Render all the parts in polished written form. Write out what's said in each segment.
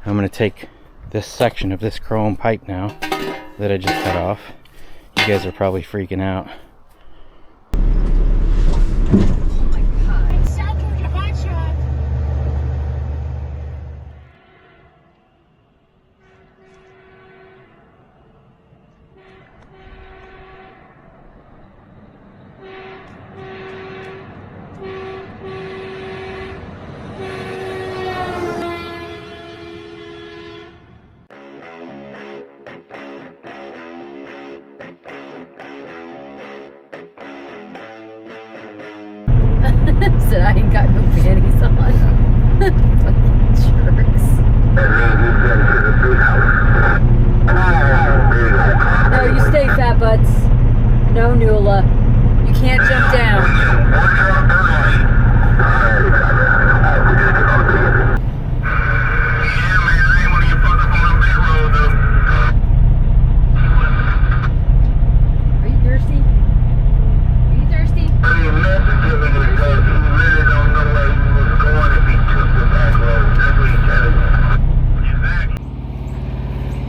I'm going to take this section of this chrome pipe now that I just cut off. You guys are probably freaking out. Said I ain't got no panties on. Fucking jerks. No, you stay, fat butts. No, Nuala. You can't jump down.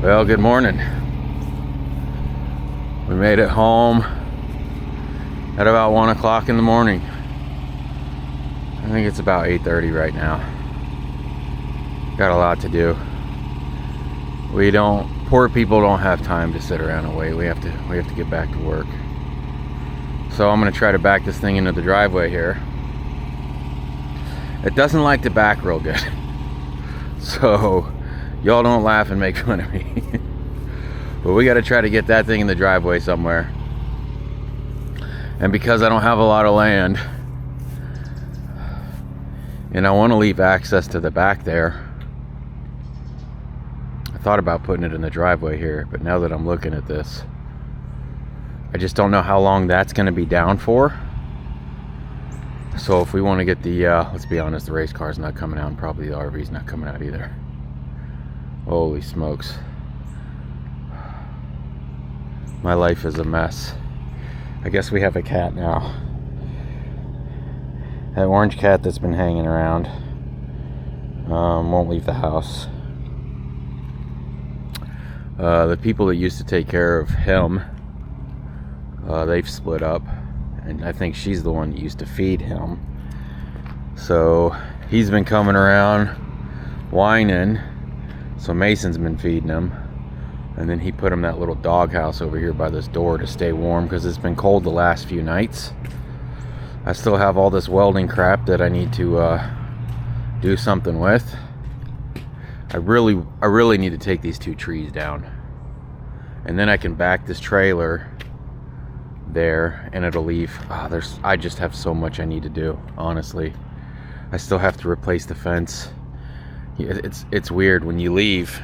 Well, good morning. We made it home at about 1 o'clock in the morning. I think it's about 8:30 right now. Got a lot to do. Poor people don't have time to sit around and wait. We have to get back to work. So I'm gonna try to back this thing into the driveway here. It doesn't like to back real good. So y'all don't laugh and make fun of me. But we got to try to get that thing in the driveway somewhere. And because I don't have a lot of land, and I want to leave access to the back there, I thought about putting it in the driveway here. But now that I'm looking at this, I just don't know how long that's going to be down for. So if we want to get the, let's be honest, the race car's not coming out, and probably the RV's not coming out either. Holy smokes. My life is a mess. I guess we have a cat now. That orange cat that's been hanging around won't leave the house. The people that used to take care of him, they've split up. And I think she's the one that used to feed him. So he's been coming around whining. So Mason's been feeding him, and then he put him that little dog house over here by this door to stay warm because it's been cold the last few nights. I still have all this welding crap that I need to do something with. I really need to take these 2 trees down, and then I can back this trailer there, and it'll leave. I just have so much I need to do. Honestly, I still have to replace the fence. It's weird when you leave.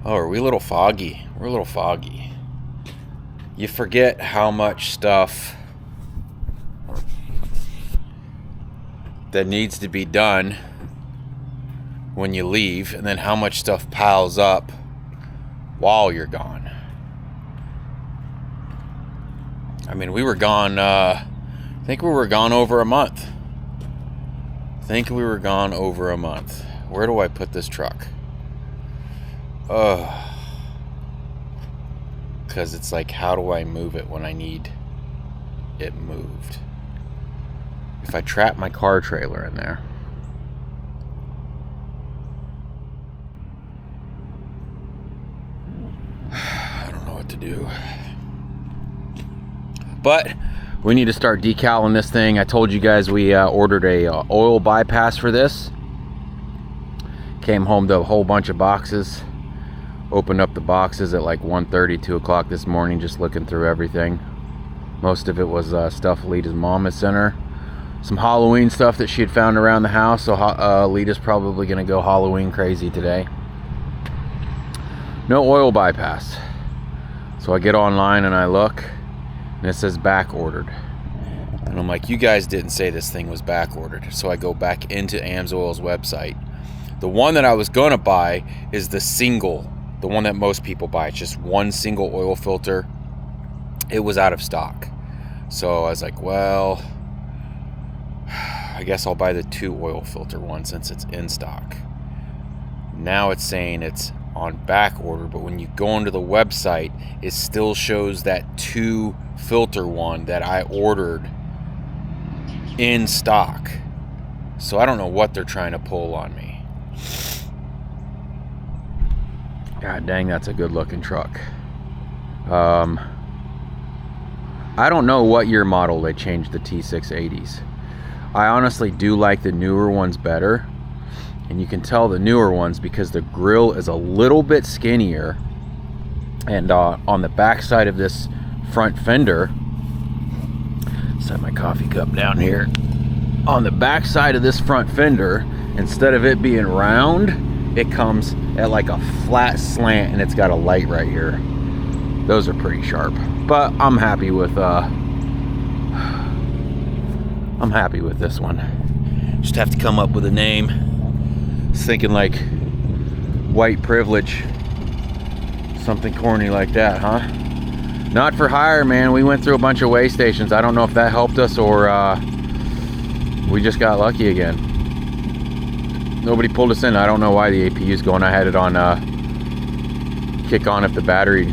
Oh, are we a little foggy? We're a little foggy. You forget how much stuff that needs to be done when you leave, and then how much stuff piles up while you're gone. I mean, we were gone, I think we were gone over a month. Where do I put this truck? Because it's like, how do I move it when I need it moved? If I trap my car trailer in there. I don't know what to do. But we need to start decaling this thing. I told you guys we ordered a oil bypass for this. Came home to a whole bunch of boxes. Opened up the boxes at like 1:30, 2 o'clock this morning, just looking through everything. Most of it was stuff Lita's mom had sent her. Some Halloween stuff that she had found around the house. So Lita's probably going to go Halloween crazy today. No oil bypass. So I get online and I look, and it says back ordered. And I'm like, you guys didn't say this thing was back ordered. So I go back into AMSOIL's website. The one that I was going to buy is the single, the one that most people buy. It's just one single oil filter. It was out of stock. So I was like, well, I guess I'll buy the 2 oil filter one since it's in stock. Now it's saying it's on back order, but when you go onto the website, it still shows that 2 filter one that I ordered in stock. So I don't know what they're trying to pull on me. God dang, that's a good looking truck. I don't know what year model they changed the T680s. I honestly do like the newer ones better. And you can tell the newer ones because the grill is a little bit skinnier. And on the back side of this front fender, set my coffee cup down here. On the back side of this front fender, instead of it being round, it comes at like a flat slant, and it's got a light right here. Those are pretty sharp, but I'm happy with this one. Just have to come up with a name. I was thinking like white privilege, something corny like that, huh? Not for hire, man. We went through a bunch of way stations. I don't know if that helped us or we just got lucky again. Nobody pulled us in. I don't know why the APU's going. I had it on kick on if the batteries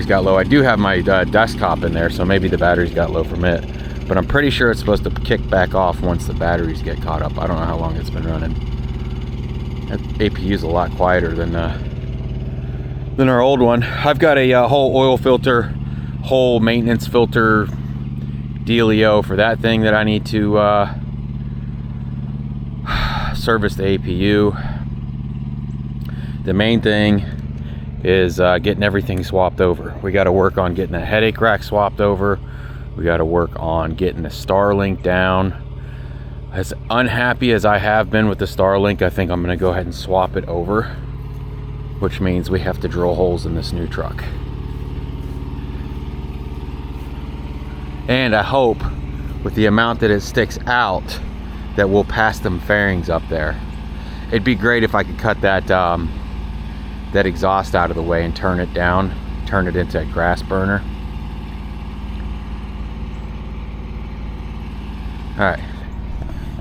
got low. I do have my desktop in there, so maybe the batteries got low from it. But I'm pretty sure it's supposed to kick back off once the batteries get caught up. I don't know how long it's been running. That APU's a lot quieter than our old one. I've got a whole oil filter, whole maintenance filter dealio for that thing that I need to service the APU. The main thing is getting everything swapped over. We got to work on getting that headache rack swapped over. We got to work on getting the Starlink down. As unhappy as I have been with the Starlink, I think I'm going to go ahead and swap it over, which means we have to drill holes in this new truck. And I hope with the amount that it sticks out that we'll pass them fairings up there. It'd be great if I could cut that that exhaust out of the way and turn it down, turn it into a grass burner. All right,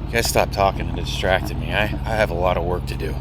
you guys stop talking and distracting me. I have a lot of work to do.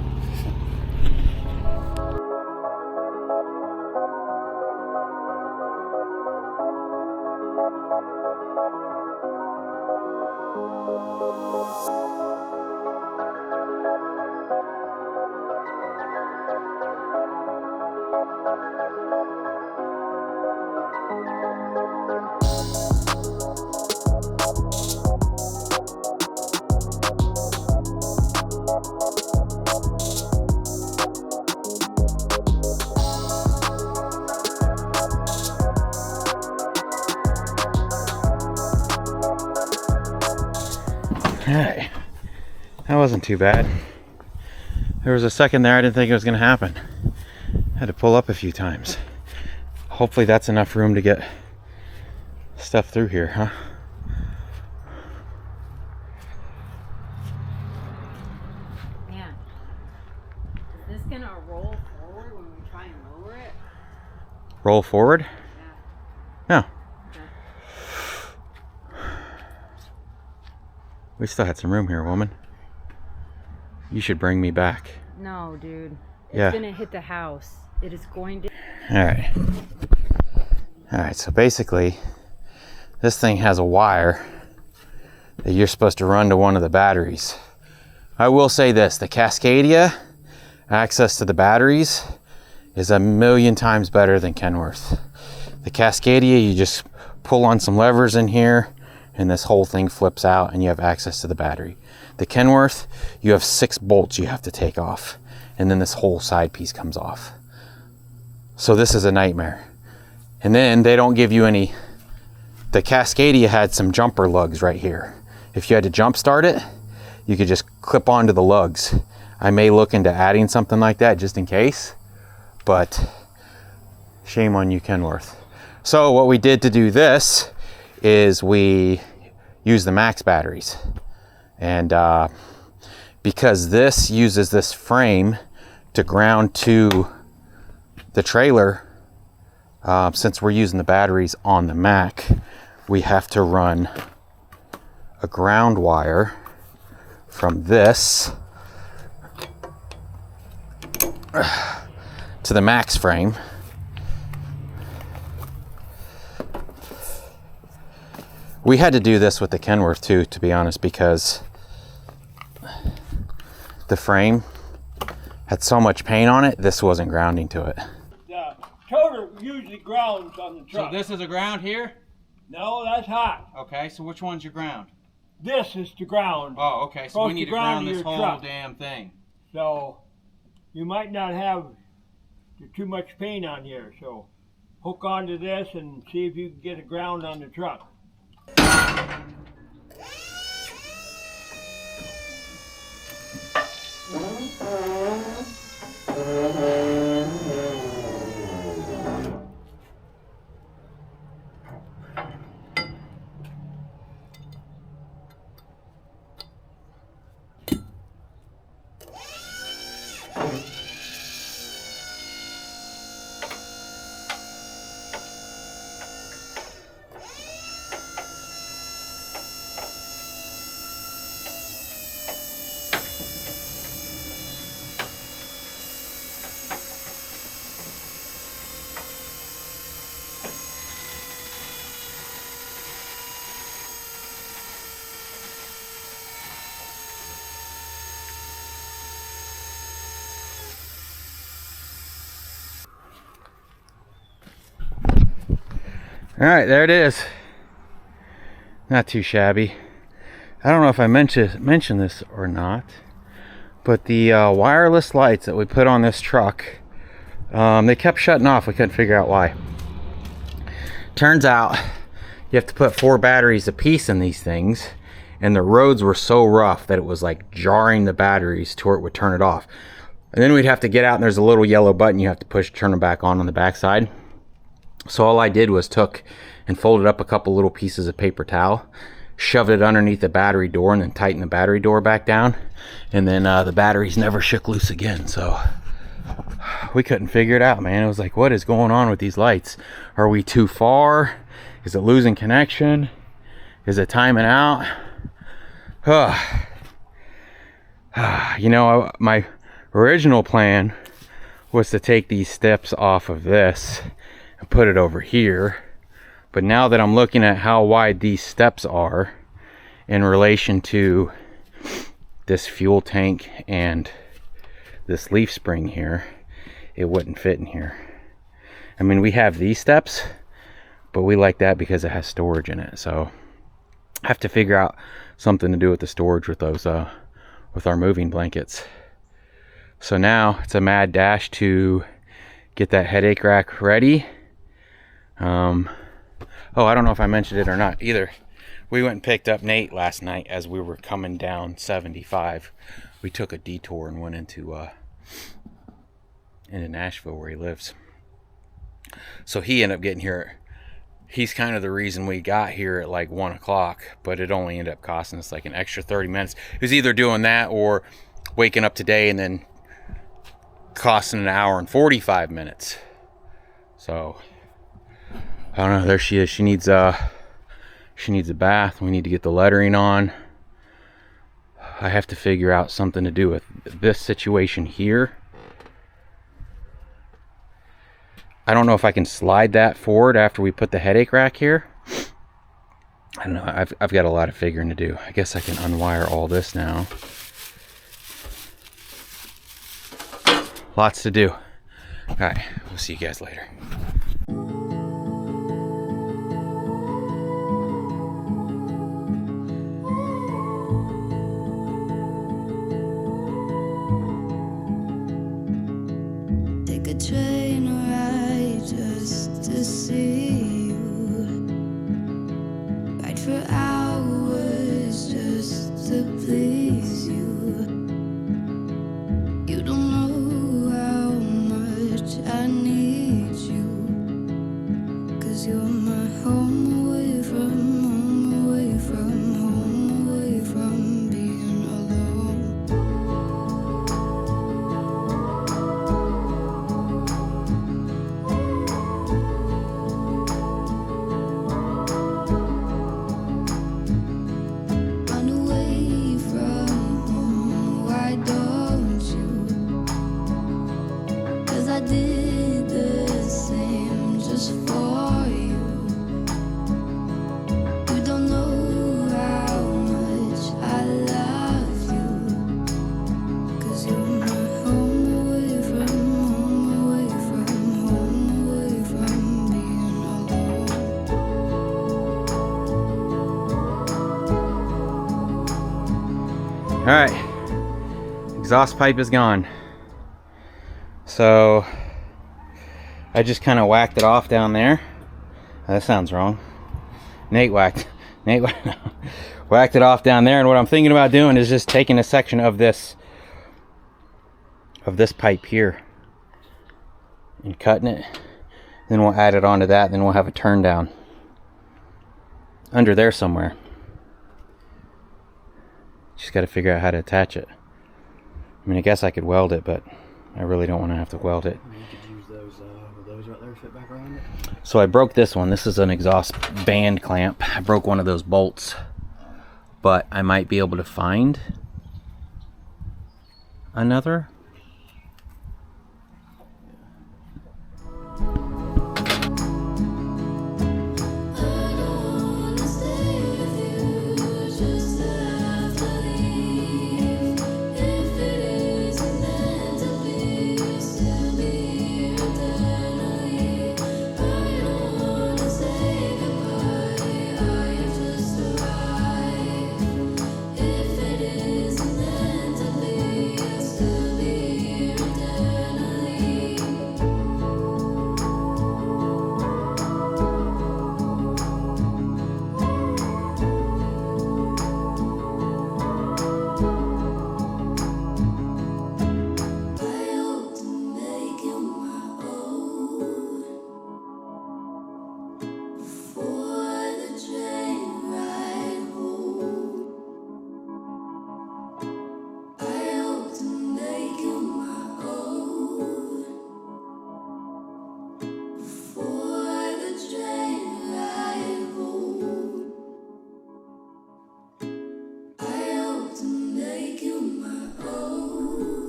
Alright, that wasn't too bad. There was a second there I didn't think it was going to happen. I had to pull up a few times. Hopefully that's enough room to get stuff through here, huh? Man, is this going to roll forward when we try and lower it? Roll forward? Yeah. No. We still had some room here, woman. You should bring me back. No, dude. It's Yeah. going to hit the house. It is going to. Alright. Alright, so basically, this thing has a wire that you're supposed to run to one of the batteries. I will say this, the Cascadia access to the batteries is a million times better than Kenworth. The Cascadia, you just pull on some levers in here, and this whole thing flips out and you have access to the battery. The Kenworth, you have 6 bolts you have to take off, and then this whole side piece comes off. So this is a nightmare. And then they don't give you any. The Cascadia had some jumper lugs right here. If you had to jump start it, you could just clip onto the lugs. I may look into adding something like that just in case, but shame on you, Kenworth. So what we did to do this is we use the Max batteries, and because this uses this frame to ground to the trailer, since we're using the batteries on the Mack, we have to run a ground wire from this to the Mack's frame. We had to do this with the Kenworth too, to be honest, because the frame had so much paint on it, this wasn't grounding to it. The toter usually grounds on the truck. So this is a ground here? No, that's hot. Okay, so which one's your ground? This is the ground. Oh, okay, so we need to ground this whole truck. damn thing. So you might not have too much paint on here, so hook onto this and see if you can get a ground on the truck. All right, there it is. Not too shabby. I don't know if I mentioned this or not, but the wireless lights that we put on this truck, they kept shutting off. We couldn't figure out why. Turns out you have to put 4 batteries a piece in these things, and the roads were so rough that it was like jarring the batteries to where it would turn it off. And then we'd have to get out, and there's a little yellow button you have to push to turn them back on the back side. So all I did was took and folded up a couple little pieces of paper towel, shoved it underneath the battery door, and then tightened the battery door back down. And then the batteries never shook loose again. So we couldn't figure it out, man. It was like, what is going on with these lights? Are we too far? Is it losing connection? Is it timing out? You know, my original plan was to take these steps off of this and put it over here, but now that I'm looking at how wide these steps are in relation to this fuel tank and this leaf spring here, it wouldn't fit in here. I mean, we have these steps, but we like that because it has storage in it. So I have to figure out something to do with the storage with those with our moving blankets. So now it's a mad dash to get that headache rack ready. Oh, I don't know if I mentioned it or not either. We went and picked up Nate last night as we were coming down 75. We took a detour and went into Nashville where he lives. So he ended up getting here. He's kind of the reason we got here at like 1 o'clock, but it only ended up costing us like an extra 30 minutes. It was either doing that or waking up today and then costing an hour and 45 minutes. So I don't know. There she is. She needs a bath. We need to get the lettering on. I have to figure out something to do with this situation here. I don't know if I can slide that forward after we put the headache rack here. I don't know. I've got a lot of figuring to do. I guess I can unwire all this now. Lots to do. All right. We'll see you guys later. Train ride just to see you, ride for hours just to please you. You don't know how much I need you. Alright, exhaust pipe is gone. So I just kind of whacked it off down there. That sounds wrong. Nate whacked it off down there, and what I'm thinking about doing is just taking a section of this pipe here and cutting it. Then we'll add it onto that, then we'll have a turn down under there somewhere. Just got to figure out how to attach it. I mean, I guess I could weld it, but I really don't want to have to weld it. You could use those right there, fit back around it. So I broke this one. This is an exhaust band clamp. I broke one of those bolts, but I might be able to find another.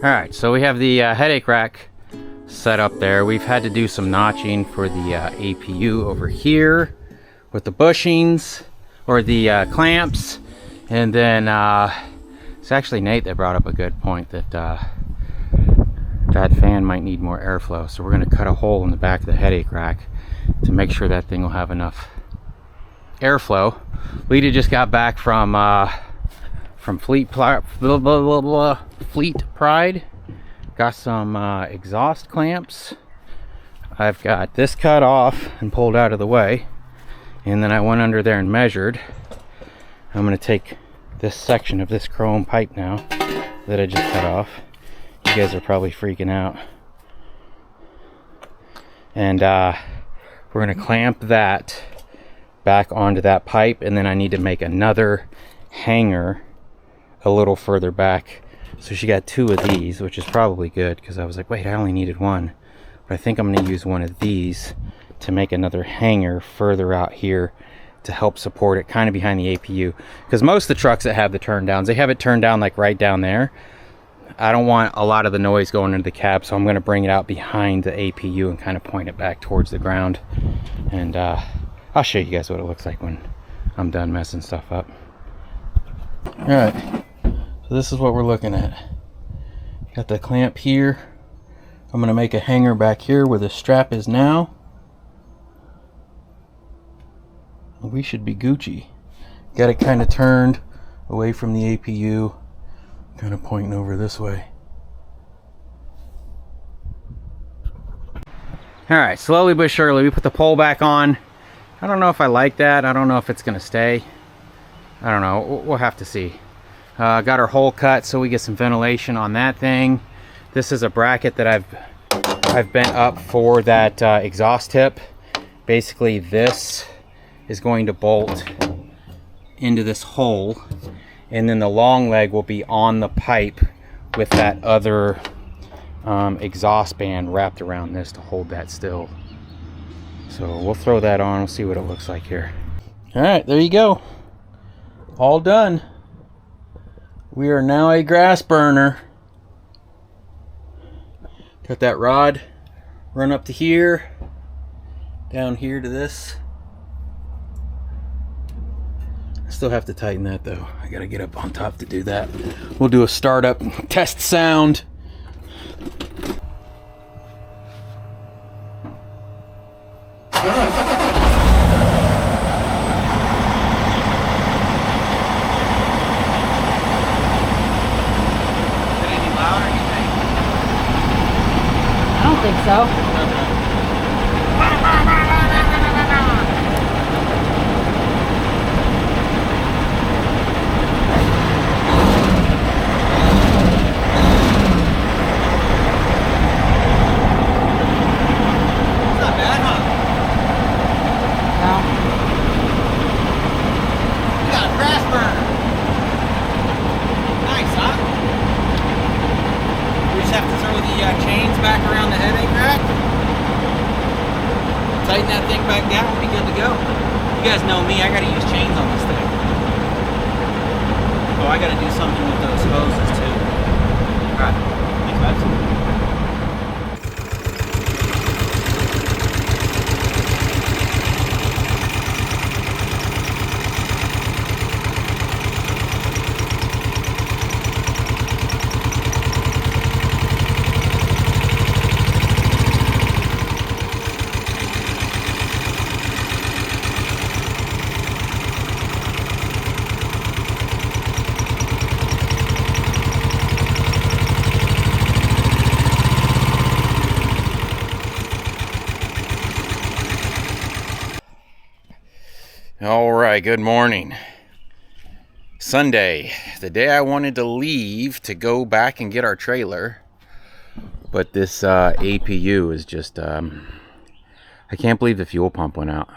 Alright, so we have the headache rack set up there. We've had to do some notching for the APU over here with the bushings, or the clamps. And then it's actually Nate that brought up a good point that that fan might need more airflow. So we're going to cut a hole in the back of the headache rack to make sure that thing will have enough airflow. Lita just got back from Fleet Pride. Got some exhaust clamps. I've got this cut off and pulled out of the way, and then I went under there and measured. I'm going to take this section of this chrome pipe now that I just cut off. You guys are probably freaking out. And we're going to clamp that back onto that pipe, and then I need to make another hanger a little further back. So she got two of these, which is probably good, because I was like, wait, I only needed one. But I think I'm going to use one of these to make another hanger further out here to help support it kind of behind the APU. Because most of the trucks that have the turn downs, they have it turned down like right down there. I don't want a lot of the noise going into the cab, so I'm going to bring it out behind the APU and kind of point it back towards the ground. And I'll show you guys what it looks like when I'm done messing stuff up. Alright, so this is what we're looking at. Got the clamp here. I'm going to make a hanger back here where the strap is now. We should be Gucci. Got it kind of turned away from the APU, kind of pointing over this way. Alright, slowly but surely we put the pole back on. I don't know if I like that. I don't know if it's going to stay. I don't know. We'll have to see. Got our hole cut so we get some ventilation on that thing. This is a bracket that I've bent up for that exhaust tip. Basically, this is going to bolt into this hole, and then the long leg will be on the pipe with that other exhaust band wrapped around this to hold that still. So we'll throw that on. We'll see what it looks like here. All right, there you go. All done. We are now a grass burner. Got that rod run up to here, down here to this. I still have to tighten that though. I gotta get up on top to do that. We'll do a startup test sound. don't think so. Not bad, huh? No. You got a grass burner. Nice, huh? We just have to throw the chains back around the headache rack. Tighten that thing back down, we'll be good to go. You guys know me, I gotta use chains on this thing. Oh, I gotta do something with those hoses too. Alright, thanks, bud. All right, good morning. Sunday, the day I wanted to leave to go back and get our trailer, but this APU is just, I can't believe the fuel pump went out.